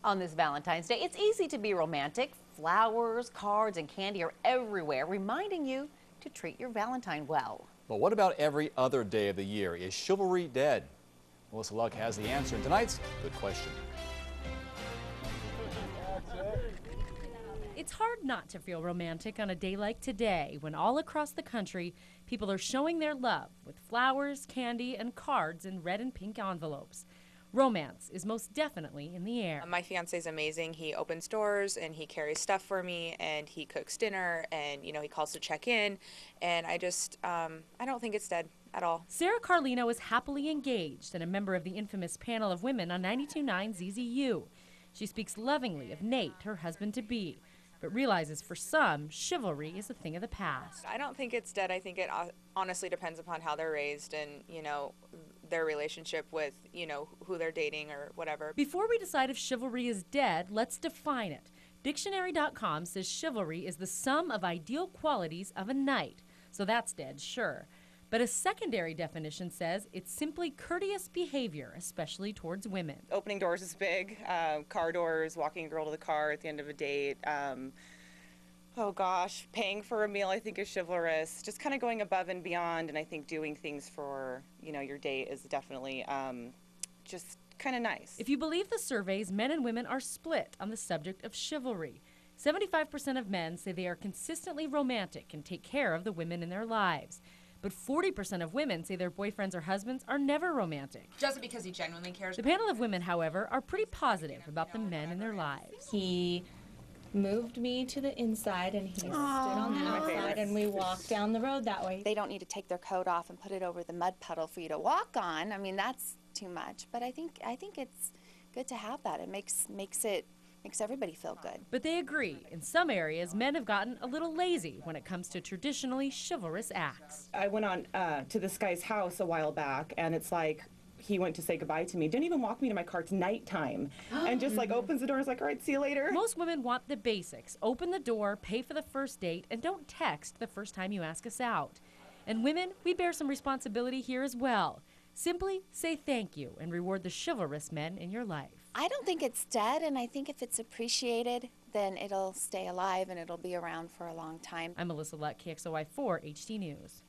On this Valentine's Day, it's easy to be romantic. Flowers, cards, and candy are everywhere, reminding you to treat your Valentine well. But what about every other day of the year? Is chivalry dead? Melissa Luck has the answer in tonight's Good Question. It's hard not to feel romantic on a day like today when all across the country people are showing their love with flowers, candy, and cards in red and pink envelopes. Romance is most definitely in the air. My fiance is amazing. He opens doors and he carries stuff for me and he cooks dinner and, he calls to check in. And I don't think it's dead at all. Sarah Carlino is happily engaged and a member of the infamous panel of women on 92.9 ZZU. She speaks lovingly of Nate, her husband-to-be, but realizes for some, chivalry is a thing of the past. I don't think it's dead. I think it honestly depends upon how they're raised and, their relationship with, who they're dating or whatever. Before we decide if chivalry is dead, let's define it. Dictionary.com says chivalry is the sum of ideal qualities of a knight. So that's dead, sure. But a secondary definition says it's simply courteous behavior, especially towards women. Opening doors is big. Car doors, walking a girl to the car at the end of a date. Paying for a meal I think is chivalrous. Just kind of going above and beyond, and I think doing things for, your date is definitely just kind of nice. If you believe the surveys, men and women are split on the subject of chivalry. 75% of men say they are consistently romantic and take care of the women in their lives. But 40% of women say their boyfriends or husbands are never romantic. Does it because he genuinely cares? The panel of women, however, are pretty positive about the men in their lives. He moved me to the inside and he stood on the outside and we walked down the road that way. They don't need to take their coat off and put it over the mud puddle for you to walk on. I mean, that's too much, but I think it's good to have that. It makes everybody feel good. But they agree, in some areas, men have gotten a little lazy when it comes to traditionally chivalrous acts. I went on to this guy's house a while back, and it's like, he went to say goodbye to me. Didn't even walk me to my car. It's nighttime. And just opens the door and is like, all right, see you later. Most women want the basics. Open the door, pay for the first date, and don't text the first time you ask us out. And women, we bear some responsibility here as well. Simply say thank you and reward the chivalrous men in your life. I don't think it's dead, and I think if it's appreciated, then it'll stay alive and it'll be around for a long time. I'm Melissa Luck, KXOY 4 HD News.